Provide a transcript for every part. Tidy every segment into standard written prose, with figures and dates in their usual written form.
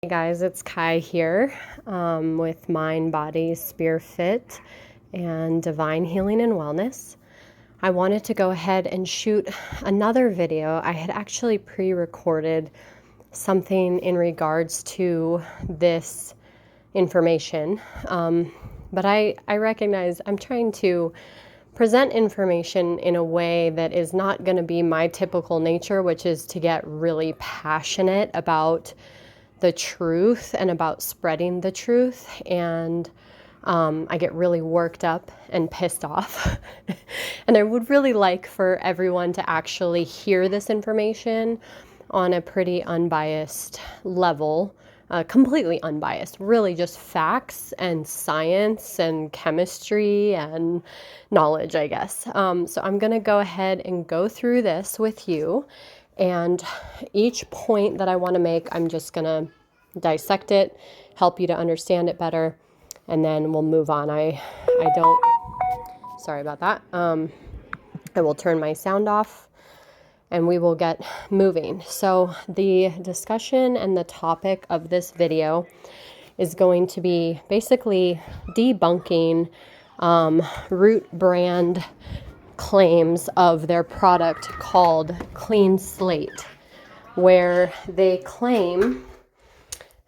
Hey guys, it's Kai here with Mind, Body, Spirit Fit, and Divine Healing and Wellness. I wanted to go ahead and shoot another video. I had actually pre-recorded something in regards to this information, but I recognize I'm trying to present information in a way that is not going to be my typical nature, which is to get really passionate about the truth and about spreading the truth. And I get really worked up and pissed off. And I would really like for everyone to actually hear this information on a pretty unbiased level, completely unbiased, really just facts and science and chemistry and knowledge, I guess. So I'm going to go ahead and go through this with you. And each point that I want to make, I'm just going to dissect it, help you to understand it better, and then we'll move on. Sorry about that. I will turn my sound off and we will get moving. So the discussion and the topic of this video is going to be basically debunking Root brand claims of their product called Clean Slate, where they claim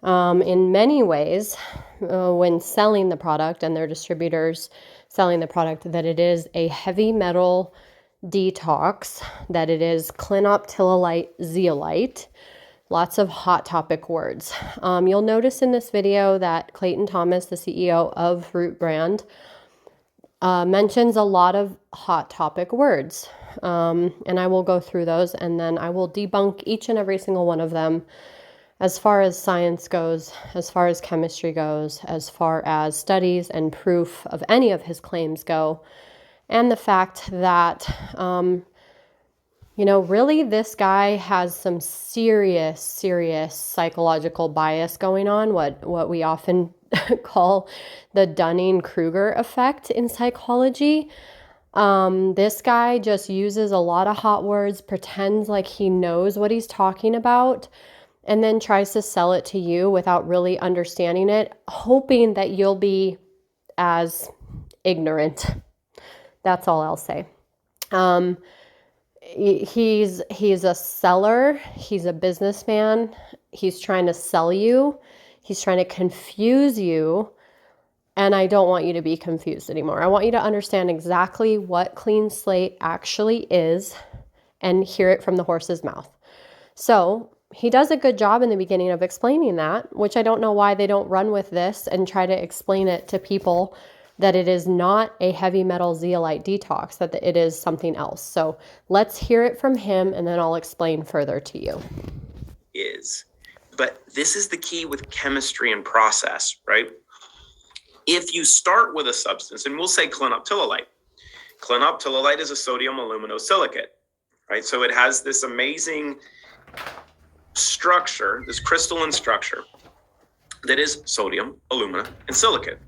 in many ways when selling the product and their distributors selling the product that it is a heavy metal detox, that it is Clinoptilolite Zeolite. Lots of hot topic words. You'll notice in this video that Clayton Thomas, the CEO of Root Brand, mentions a lot of hot topic words. And I will go through those and then I will debunk each and every single one of them as far as science goes, as far as chemistry goes, as far as studies and proof of any of his claims go. And the fact that, really this guy has some serious psychological bias going on, what we often call the Dunning-Kruger effect in psychology. This guy just uses a lot of hot words, pretends like he knows what he's talking about, and then tries to sell it to you without really understanding it, hoping that you'll be as ignorant. That's all I'll say. He's a seller. He's a businessman. He's trying to sell you. He's trying to confuse you. And I don't want you to be confused anymore. I want you to understand exactly what Clean Slate actually is and hear it from the horse's mouth. So he does a good job in the beginning of explaining that, which I don't know why they don't run with this and try to explain it to people that it is not a heavy metal zeolite detox, that it is something else. So let's hear it from him and then I'll explain further to you. But this is the key with chemistry and process, right? If you start with a substance, and we'll say clinoptilolite. Clinoptilolite is a sodium aluminosilicate, right? So it has this amazing structure, this crystalline structure that is sodium, alumina, and silicate.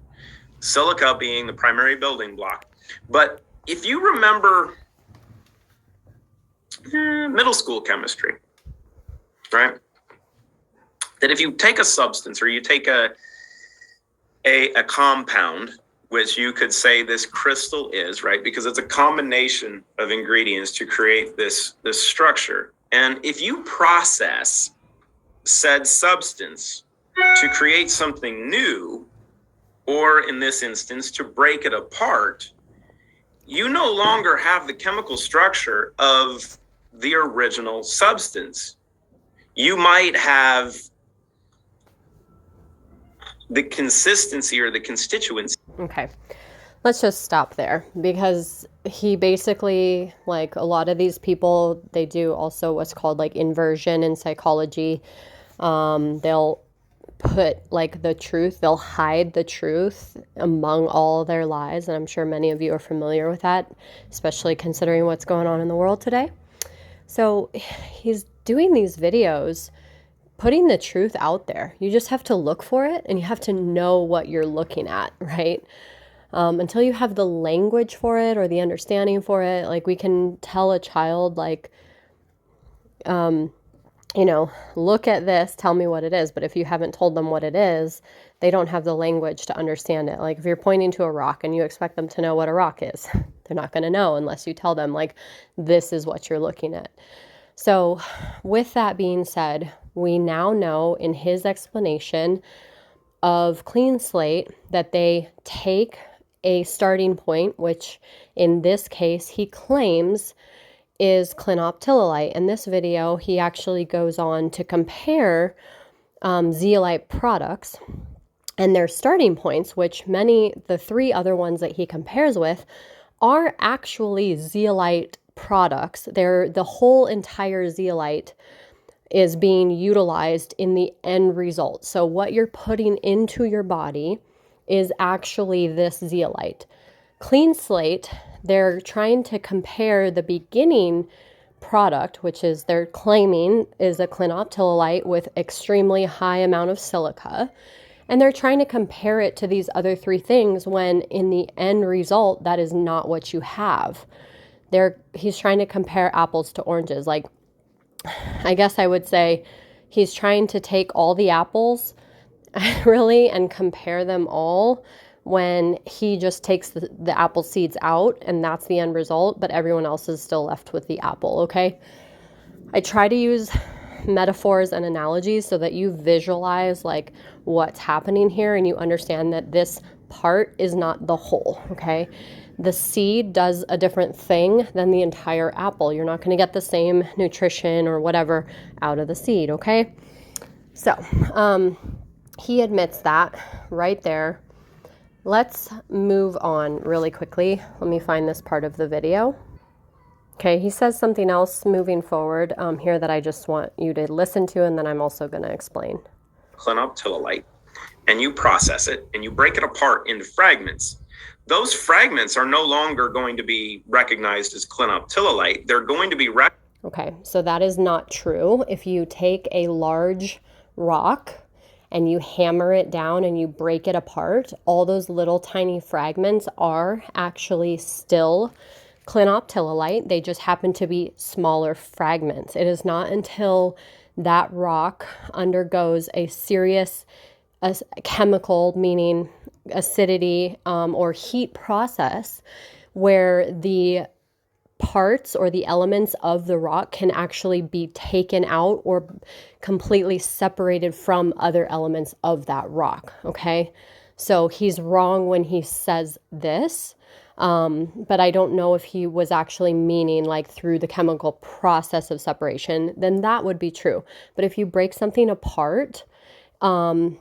Silica being the primary building block. But if you remember middle school chemistry, right? That if you take a substance or you take a compound, which you could say this crystal is, right? Because it's a combination of ingredients to create this structure. And if you process said substance to create something new, or in this instance, to break it apart, you no longer have the chemical structure of the original substance. You might have the consistency or the constituency. Okay, let's just stop there, because he basically, like a lot of these people, they do also what's called like inversion and psychology. They'll put like the truth, they'll hide the truth among all their lies. And I'm sure many of you are familiar with that, especially considering what's going on in the world today. So he's doing these videos, putting the truth out there. You just have to look for it and you have to know what you're looking at, right? Until you have the language for it or the understanding for it, like we can tell a child like, look at this, tell me what it is. But if you haven't told them what it is, they don't have the language to understand it. Like if you're pointing to a rock and you expect them to know what a rock is, they're not going to know unless you tell them, like, this is what you're looking at. So with that being said, we now know in his explanation of Clean Slate that they take a starting point, which in this case he claims is Clinoptilolite. In this video, he actually goes on to compare Zeolite products and their starting points, which the three other ones that he compares with are actually Zeolite products. The whole entire Zeolite is being utilized in the end result. So what you're putting into your body is actually this Zeolite. Clean Slate, they're trying to compare the beginning product, which is they're claiming is a Clinoptilolite with extremely high amount of silica. And they're trying to compare it to these other three things when in the end result, that is not what you have. He's trying to compare apples to oranges. Like, I guess I would say he's trying to take all the apples really and compare them all when he just takes the apple seeds out and that's the end result, but everyone else is still left with the apple, okay? I try to use metaphors and analogies so that you visualize like what's happening here and you understand that this part is not the whole, okay? The seed does a different thing than the entire apple. You're not going to get the same nutrition or whatever out of the seed, okay? So, he admits that right there. Let's move on really quickly. Let me find this part of the video. Okay, he says something else moving forward here that I just want you to listen to, and then I'm also going to explain. Clinoptilolite, and you process it, and you break it apart into fragments. Those fragments are no longer going to be recognized as Clinoptilolite. They're going to be Okay, so that is not true. If you take a large rock and you hammer it down and you break it apart, all those little tiny fragments are actually still Clinoptilolite. They just happen to be smaller fragments. It is not until that rock undergoes a serious chemical, meaning acidity or heat process, where the parts or the elements of the rock can actually be taken out or completely separated from other elements of that rock, okay? So he's wrong when he says this, but I don't know if he was actually meaning like through the chemical process of separation, then that would be true. But if you break something apart, in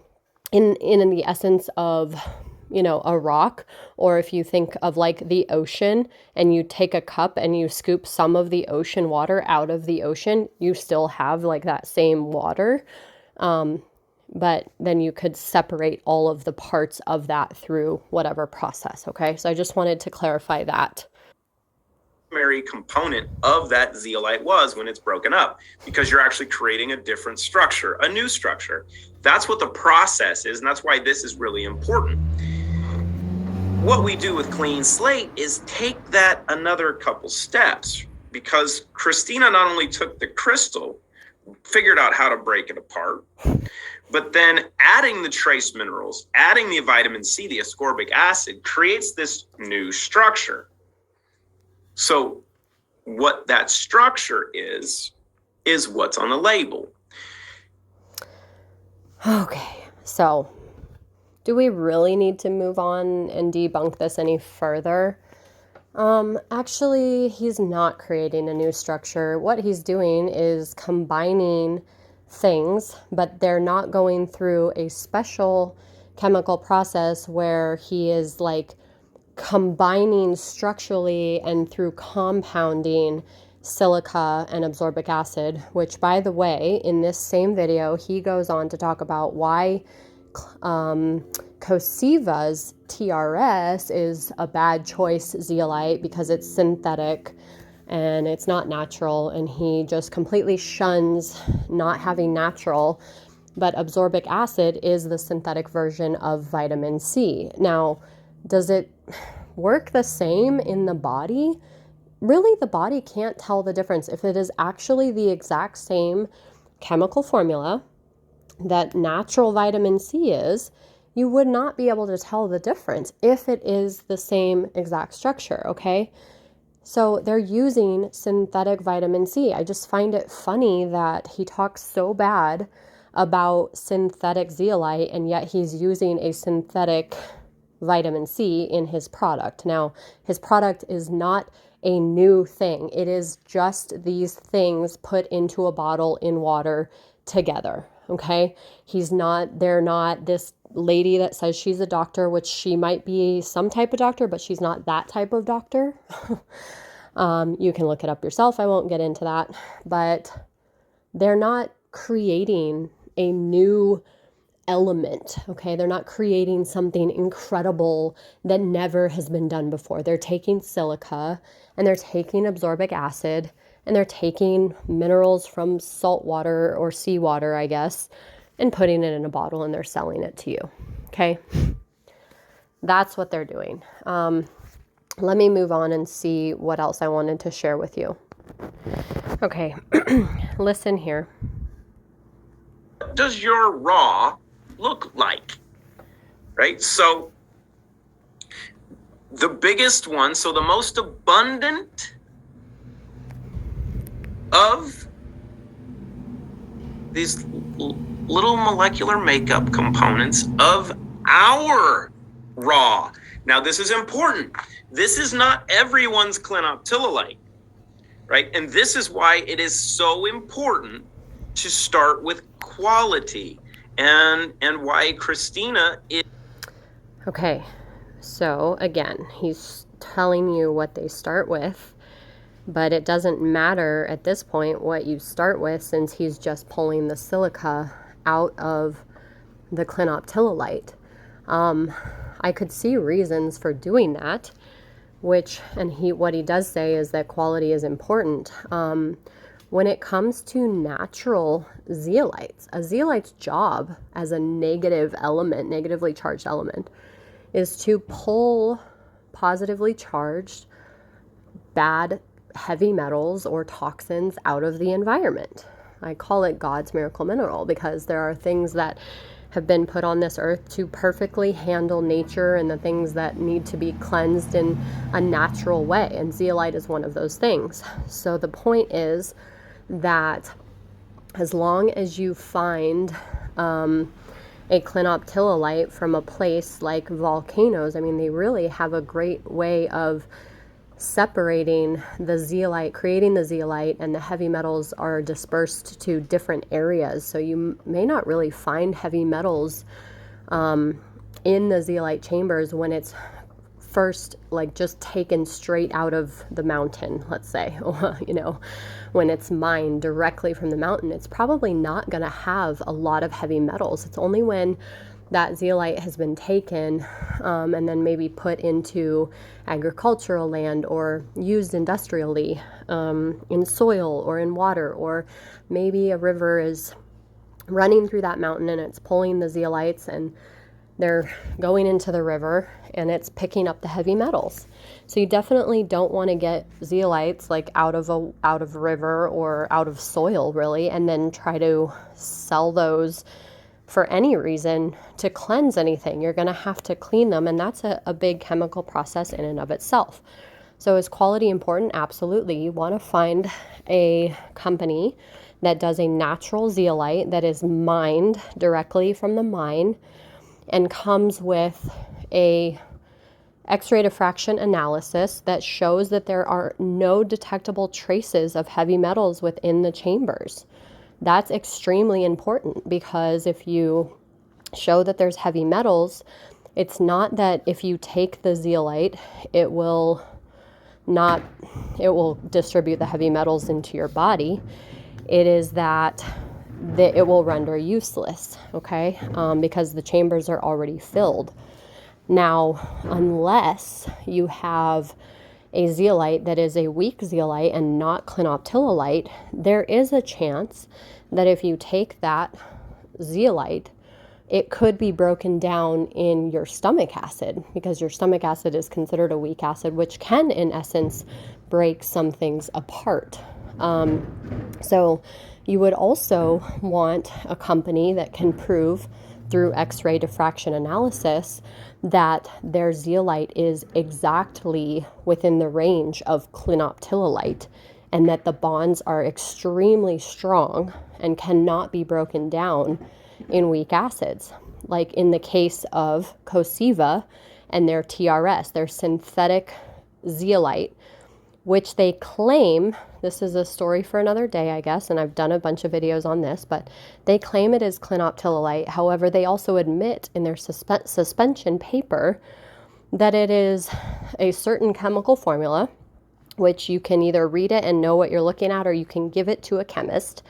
the essence of a rock, or if you think of like the ocean and you take a cup and you scoop some of the ocean water out of the ocean, you still have like that same water. But then you could separate all of the parts of that through whatever process. Okay. So I just wanted to clarify that. Primary component of that zeolite was when it's broken up, because you're actually creating a different structure, a new structure. That's what the process is. And that's why this is really important. What we do with Clean Slate is take that another couple steps, because Christina not only took the crystal, figured out how to break it apart, but then adding the trace minerals, adding the vitamin C, the ascorbic acid, creates this new structure. So what that structure is what's on the label. Okay, so do we really need to move on and debunk this any further? Actually, he's not creating a new structure. What he's doing is combining things, but they're not going through a special chemical process where he is like combining structurally and through compounding silica and absorbic acid, which, by the way, in this same video, he goes on to talk about why Coseva's TRS is a bad choice zeolite, because it's synthetic and it's not natural, and he just completely shuns not having natural, but absorbic acid is the synthetic version of vitamin C. Now, does it work the same in the body? Really, the body can't tell the difference. If it is actually the exact same chemical formula that natural vitamin C is, you would not be able to tell the difference if it is the same exact structure, okay? So they're using synthetic vitamin C. I just find it funny that he talks so bad about synthetic zeolite, and yet he's using a synthetic vitamin C in his product. Now, his product is not a new thing. It is just these things put into a bottle in water together, okay? They're not this lady that says she's a doctor, which she might be some type of doctor, but she's not that type of doctor. You can look it up yourself. I won't get into that, but they're not creating a new element, okay? They're not creating something incredible that never has been done before. They're taking silica and they're taking absorbic acid and they're taking minerals from salt water or seawater, I guess, and putting it in a bottle and they're selling it to you, okay? That's what they're doing. Let me move on and see what else I wanted to share with you. Okay, listen here. What does your raw look like? Right? So the biggest one, so the most abundant of these little molecular makeup components of our raw. Now, this is important. This is not everyone's Clinoptilolite, right? And this is why it is so important to start with quality, and why Christina is. Okay, so again, he's telling you what they start with, but it doesn't matter at this point what you start with, since he's just pulling the silica out of the Clinoptilolite. I could see reasons for doing that, what he does say is that quality is important. When it comes to natural zeolites, a zeolite's job as a negatively charged element, is to pull positively charged bad heavy metals or toxins out of the environment. I call it God's miracle mineral because there are things that have been put on this earth to perfectly handle nature and the things that need to be cleansed in a natural way, and zeolite is one of those things. So the point is that as long as you find a Clinoptilolite from a place like volcanoes, I mean, they really have a great way of separating the zeolite, creating the zeolite, and the heavy metals are dispersed to different areas. So you may not really find heavy metals in the zeolite chambers when it's first just taken straight out of the mountain, let's say. When it's mined directly from the mountain, it's probably not going to have a lot of heavy metals. It's only when that zeolite has been taken and then maybe put into agricultural land or used industrially in soil or in water, or maybe a river is running through that mountain and it's pulling the zeolites and they're going into the river and it's picking up the heavy metals. So you definitely don't want to get zeolites out of river or out of soil, really, and then try to sell those for any reason to cleanse anything. You're going to have to clean them, and that's a big chemical process in and of itself. So is quality important? Absolutely. You want to find a company that does a natural zeolite that is mined directly from the mine and comes with a X-ray diffraction analysis that shows that there are no detectable traces of heavy metals within the chambers. That's extremely important, because if you show that there's heavy metals, it's not that if you take the zeolite, it will distribute the heavy metals into your body. It is that it will render useless, okay? Because the chambers are already filled. Now, unless you have a zeolite that is a weak zeolite and not Clinoptilolite, there is a chance that if you take that zeolite, it could be broken down in your stomach acid, because your stomach acid is considered a weak acid, which can, in essence, break some things apart. So you would also want a company that can prove through X-ray diffraction analysis that their zeolite is exactly within the range of clinoptilolite, and that the bonds are extremely strong and cannot be broken down in weak acids. Like in the case of Coseva and their TRS, their synthetic zeolite, which they claim, this is a story for another day, I guess, and I've done a bunch of videos on this, but they claim it is clinoptilolite. However, they also admit in their suspension paper that it is a certain chemical formula, which you can either read it and know what you're looking at, or you can give it to a chemist,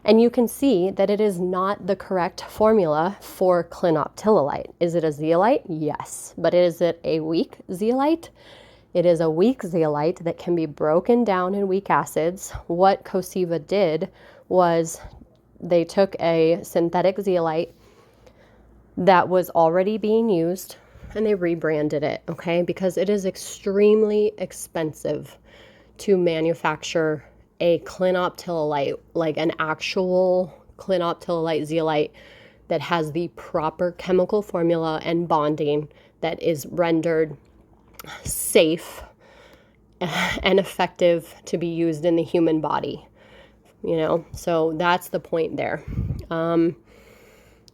and you can see that it is not the correct formula for clinoptilolite. Is it a zeolite? Yes. But is it a weak zeolite? It is a weak zeolite that can be broken down in weak acids. What Coseva did was they took a synthetic zeolite that was already being used and they rebranded it, okay? Because it is extremely expensive to manufacture a clinoptilolite, like an actual clinoptilolite zeolite that has the proper chemical formula and bonding that is rendered safe and effective to be used in the human body, so that's the point there.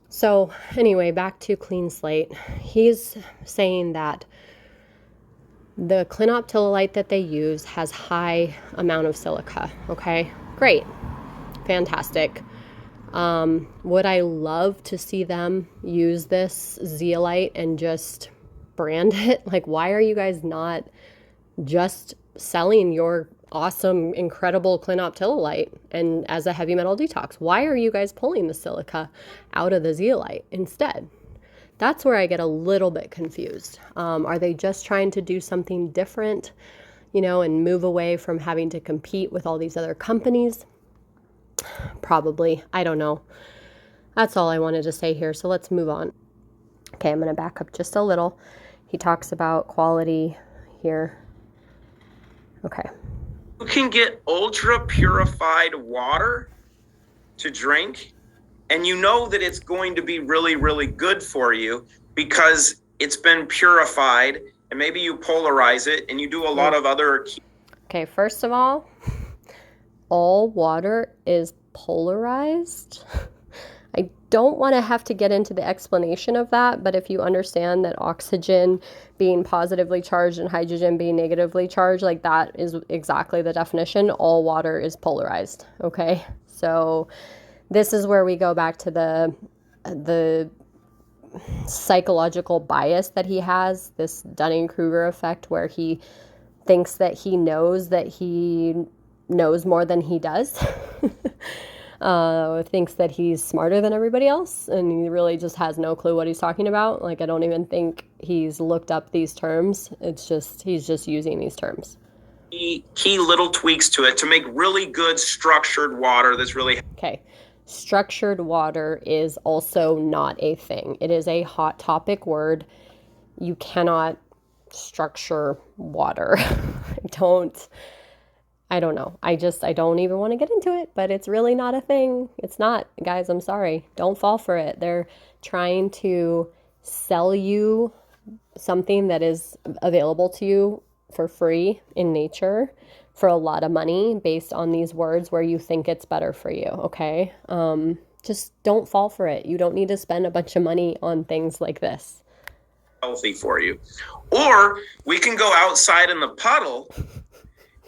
So anyway, back to Clean Slate. He's saying that the clinoptilolite that they use has high amount of silica. Okay, great, fantastic. Would I love to see them use this zeolite and just brand it? Like, why are you guys not just selling your awesome, incredible clinoptilolite and as a heavy metal detox? Why are you guys pulling the silica out of the zeolite instead? That's where I get a little bit confused. Are they just trying to do something different, and move away from having to compete with all these other companies? Probably. I don't know. That's all I wanted to say here. So let's move on. Okay, I'm going to back up just a little. He talks about quality here. Okay. You can get ultra purified water to drink, and you know that it's going to be really, really good for you because it's been purified, and maybe you polarize it and you do a lot of other. Okay, first of all water is polarized. I don't want to have to get into the explanation of that, but if you understand that oxygen being positively charged and hydrogen being negatively charged, like that is exactly the definition. All water is polarized, okay? So this is where we go back to the psychological bias that he has, this Dunning-Kruger effect, where he thinks that he knows more than he does. Thinks that he's smarter than everybody else, and he really just has no clue what he's talking about. Like, I don't even think he's looked up these terms. It's just, he's just using these terms. Key little tweaks to it to make really good structured water that's really... Okay. Structured water is also not a thing. It is a hot topic word. You cannot structure water. I don't know. I don't even want to get into it, but it's really not a thing. It's not, guys, I'm sorry. Don't fall for it. They're trying to sell you something that is available to you for free in nature for a lot of money based on these words where you think it's better for you, okay? Just don't fall for it. You don't need to spend a bunch of money on things like this. Healthy for you. Or we can go outside in the puddle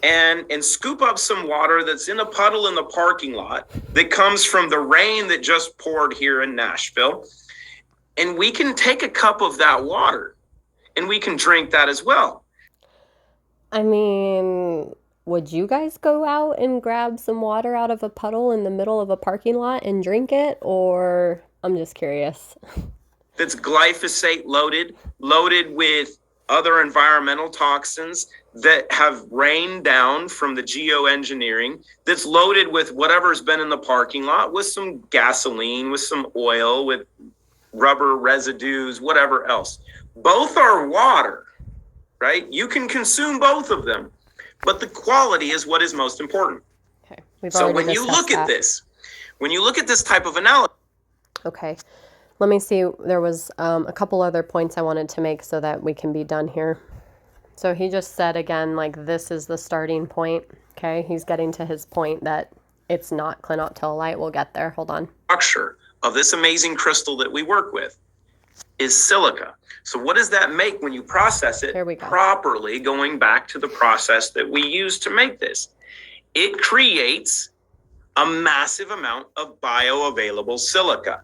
and scoop up some water that's in a puddle in the parking lot that comes from the rain that just poured here in Nashville. And we can take a cup of that water and we can drink that as well. I mean, would you guys go out and grab some water out of a puddle in the middle of a parking lot and drink it? Or I'm just curious. That's glyphosate loaded with other environmental toxins that have rained down from the geoengineering, that's loaded with whatever's been in the parking lot, with some gasoline, with some oil, with rubber residues, whatever else. Both are water, right? You can consume both of them, but the quality is what is most important. So when you look at this, when you look at this type of analysis. Okay, let me see. There was a couple other points I wanted to make so that we can be done here. So he just said again, like, this is the starting point. Okay, he's getting to his point that it's not clinoptilolite. We'll get there. Hold on. Structure of this amazing crystal that we work with is silica. So what does that make when you process it properly, going back to the process that we use to make this? It creates a massive amount of bioavailable silica.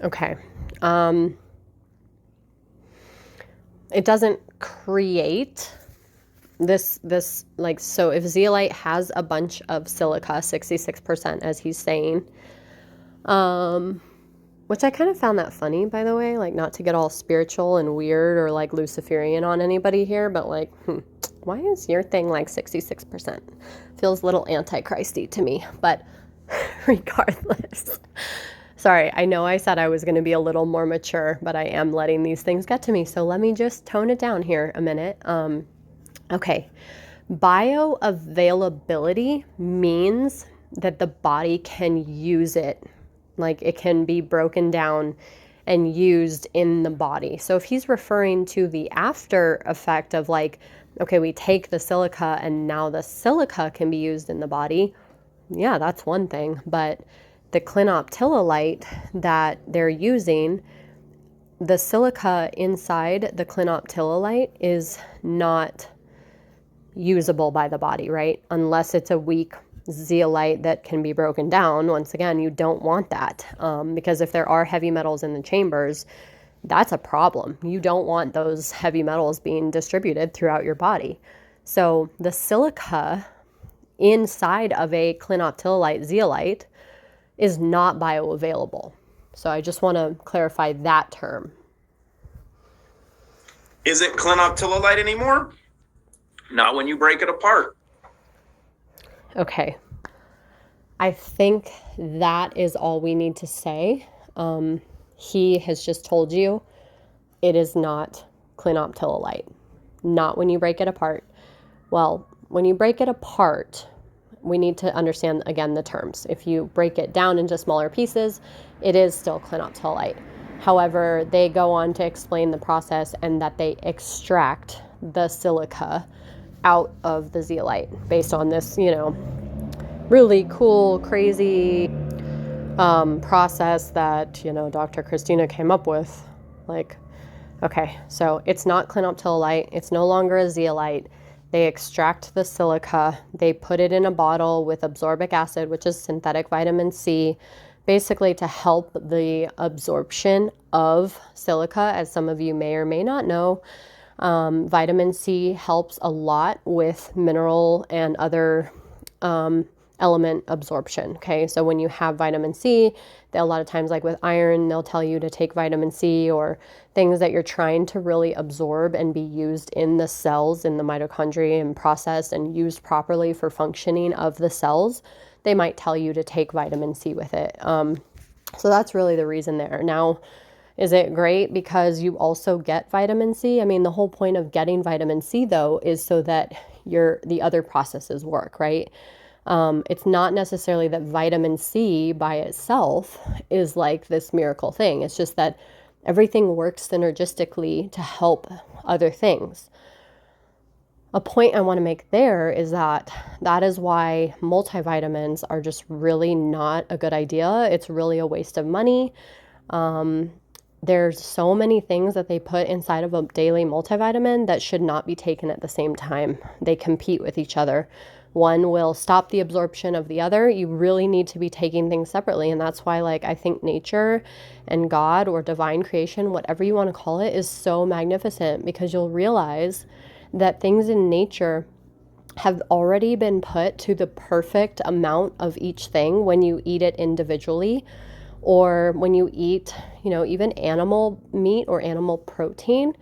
Okay. It doesn't create this like, so if zeolite has a bunch of silica, 66% as he's saying, which I kind of found that funny, by the way, like, not to get all spiritual and weird or like Luciferian on anybody here, but like, why is your thing like 66%? Feels a little antichristy to me, but regardless. Sorry, I know I said I was going to be a little more mature, but I am letting these things get to me. So let me just tone it down here a minute. Okay. Bioavailability means that the body can use it. Like, it can be broken down and used in the body. So if he's referring to the after effect of like, okay, we take the silica and now the silica can be used in the body, yeah, that's one thing. But the clinoptilolite that they're using, the silica inside the clinoptilolite is not usable by the body, right? Unless it's a weak zeolite that can be broken down. Once again, you don't want that, because if there are heavy metals in the chambers, that's a problem. You don't want those heavy metals being distributed throughout your body. So the silica inside of a clinoptilolite zeolite is not bioavailable. So I just want to clarify that term. Is it clinoptilolite anymore? Not when you break it apart. Okay. I think that is all we need to say. He has just told you it is not clinoptilolite. Not when you break it apart. Well, when you break it apart, we need to understand, again, the terms. If you break it down into smaller pieces, it is still clinoptilolite. However, they go on to explain the process and that they extract the silica out of the zeolite based on this, really cool, crazy process that, Dr. Christina came up with. Like, okay, so it's not clinoptilolite. It's no longer a zeolite. They extract the silica, they put it in a bottle with absorbic acid, which is synthetic vitamin C, basically to help the absorption of silica. As some of you may or may not know, vitamin C helps a lot with mineral and other element absorption. Okay, so when you have vitamin C, a lot of times, like with iron, they'll tell you to take vitamin C, or things that you're trying to really absorb and be used in the cells, in the mitochondria, and processed and used properly for functioning of the cells. They might tell you to take vitamin C with it. So that's really the reason there. Now, is it great because you also get vitamin C? I mean, the whole point of getting vitamin C, though, is so that the other processes work, right? It's not necessarily that vitamin C by itself is like this miracle thing. It's just that everything works synergistically to help other things. A point I want to make there is that is why multivitamins are just really not a good idea. It's really a waste of money. There's so many things that they put inside of a daily multivitamin that should not be taken at the same time. They compete with each other. One will stop the absorption of the other. You really need to be taking things separately. And that's why, like, I think nature and God or divine creation, whatever you want to call it, is so magnificent, because you'll realize that things in nature have already been put to the perfect amount of each thing when you eat it individually, or when you eat, even animal meat or animal protein.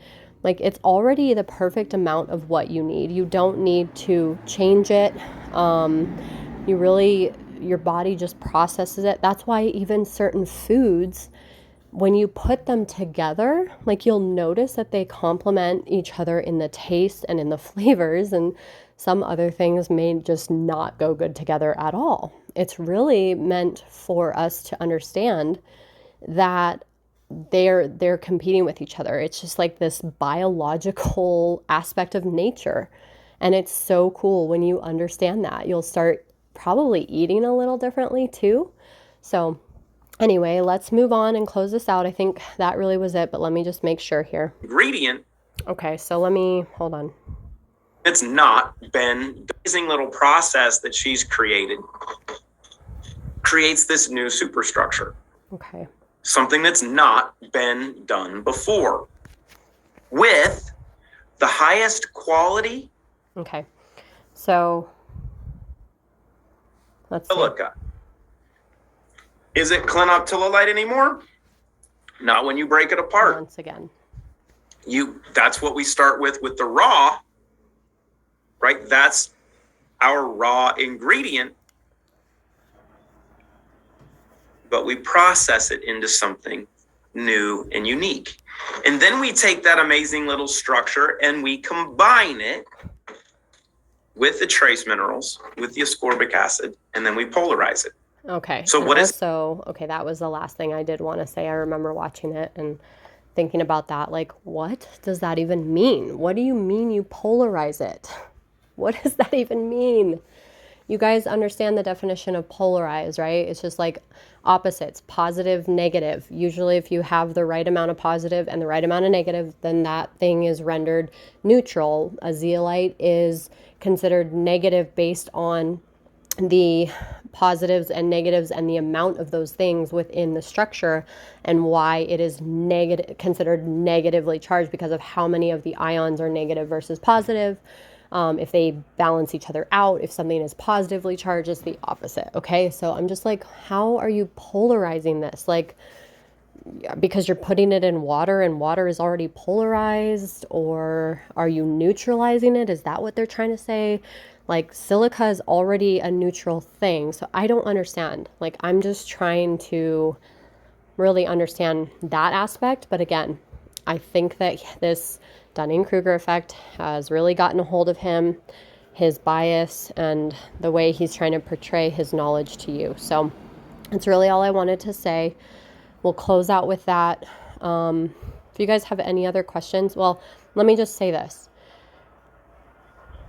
Like, it's already the perfect amount of what you need. You don't need to change it. Your body just processes it. That's why even certain foods, when you put them together, like, you'll notice that they complement each other in the taste and in the flavors. And some other things may just not go good together at all. It's really meant for us to understand that they're competing with each other. It's just like this biological aspect of nature. And it's so cool when you understand that. You'll start probably eating a little differently too. So anyway, let's move on and close this out. I think that really was it, but let me just make sure here. Ingredient. Okay, so hold on. It's not been the amazing little process that she's created creates this new superstructure. Okay. Something that's not been done before with the highest quality. Okay. So let's see. Silica. Is it Clinoptilolite anymore? Not when you break it apart. Once again. That's what we start with the raw, right? That's our raw ingredient. But we process it into something new and unique. And then we take that amazing little structure and we combine it with the trace minerals, with the ascorbic acid, and then we polarize it. Okay. So okay, that was the last thing I did want to say. I remember watching it and thinking about that. Like, what does that even mean? What do you mean you polarize it? What does that even mean? You guys understand the definition of polarize, right? It's just like opposites, positive, negative. Usually if you have the right amount of positive and the right amount of negative, then that thing is rendered neutral. A zeolite is considered negative based on the positives and negatives and the amount of those things within the structure, and why it is considered negatively charged because of how many of the ions are negative versus positive. If they balance each other out, if something is positively charged, it's the opposite. Okay. So I'm just like, how are you polarizing this? Like, because you're putting it in water and water is already polarized, or are you neutralizing it? Is that what they're trying to say? Like, silica is already a neutral thing. So I don't understand. Like, I'm just trying to really understand that aspect. But again, I think that this Dunning-Kruger effect has really gotten a hold of him, his bias, and the way he's trying to portray his knowledge to you. So that's really all I wanted to say. We'll close out with that. If you guys have any other questions, well, let me just say this.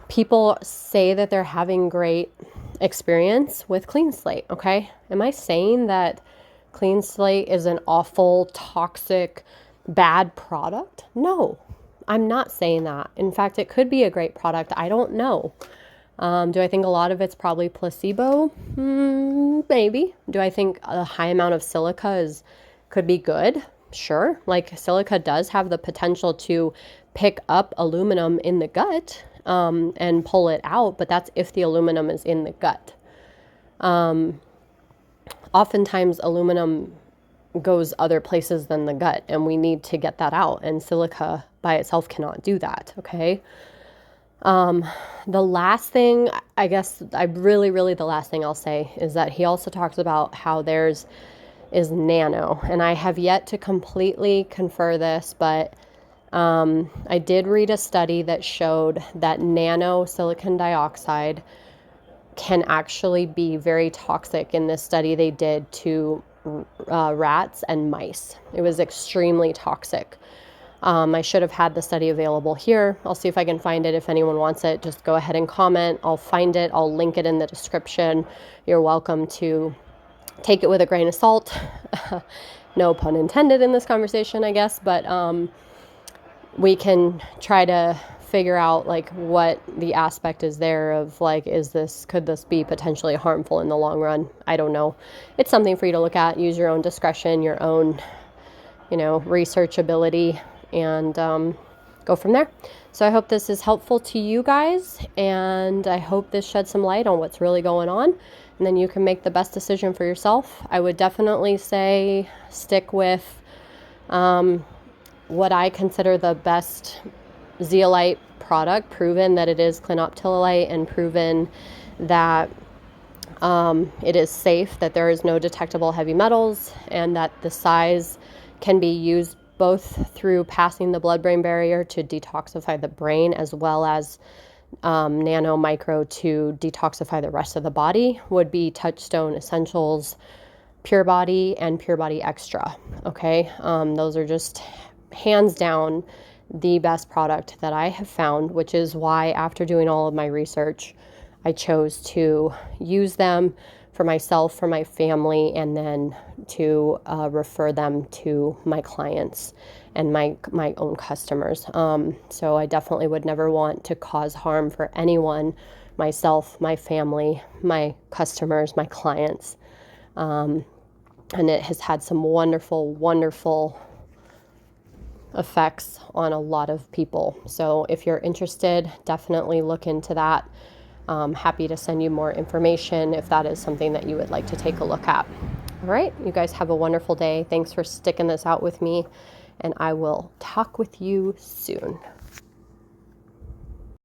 People say that they're having great experience with Clean Slate, okay? Am I saying that Clean Slate is an awful, toxic, bad product? No, I'm not saying that. In fact, it could be a great product. I don't know. Do I think a lot of it's probably placebo? Maybe. Do I think a high amount of silica could be good? Sure. Like, silica does have the potential to pick up aluminum in the gut and pull it out, but that's if the aluminum is in the gut. Oftentimes aluminum goes other places than the gut, and we need to get that out, and silica by itself cannot do that. Okay. The last thing, I guess, the last thing I'll say is that he also talks about how theirs is nano, and I have yet to completely confer this, but I did read a study that showed that nano silicon dioxide can actually be very toxic. In this study they did to rats and mice. It was extremely toxic. I should have had the study available here. I'll see if I can find it. If anyone wants it, just go ahead and comment. I'll find it. I'll link it in the description. You're welcome to take it with a grain of salt. No pun intended in this conversation, I guess, but we can try to figure out like what the aspect is there of like, could this be potentially harmful in the long run? I don't know. It's something for you to look at, use your own discretion, your own, research ability, and go from there. So I hope this is helpful to you guys, and I hope this sheds some light on what's really going on, and then you can make the best decision for yourself. I would definitely say stick with what I consider the best zeolite product, proven that it is clinoptilolite and proven that it is safe, that there is no detectable heavy metals, and that the size can be used both through passing the blood-brain barrier to detoxify the brain, as well as nano, micro to detoxify the rest of the body would be Touchstone Essentials Pure Body and Pure Body Extra. Okay, those are just hands down the best product that I have found, which is why after doing all of my research, I chose to use them for myself, for my family, and then to refer them to my clients and my own customers. So I definitely would never want to cause harm for anyone, myself, my family, my customers, my clients. And it has had some wonderful, wonderful effects on a lot of people. So if you're interested, definitely look into that. Happy to send you more information if that is something that you would like to take a look at. All right, you guys have a wonderful day. Thanks for sticking this out with me, and I will talk with you soon.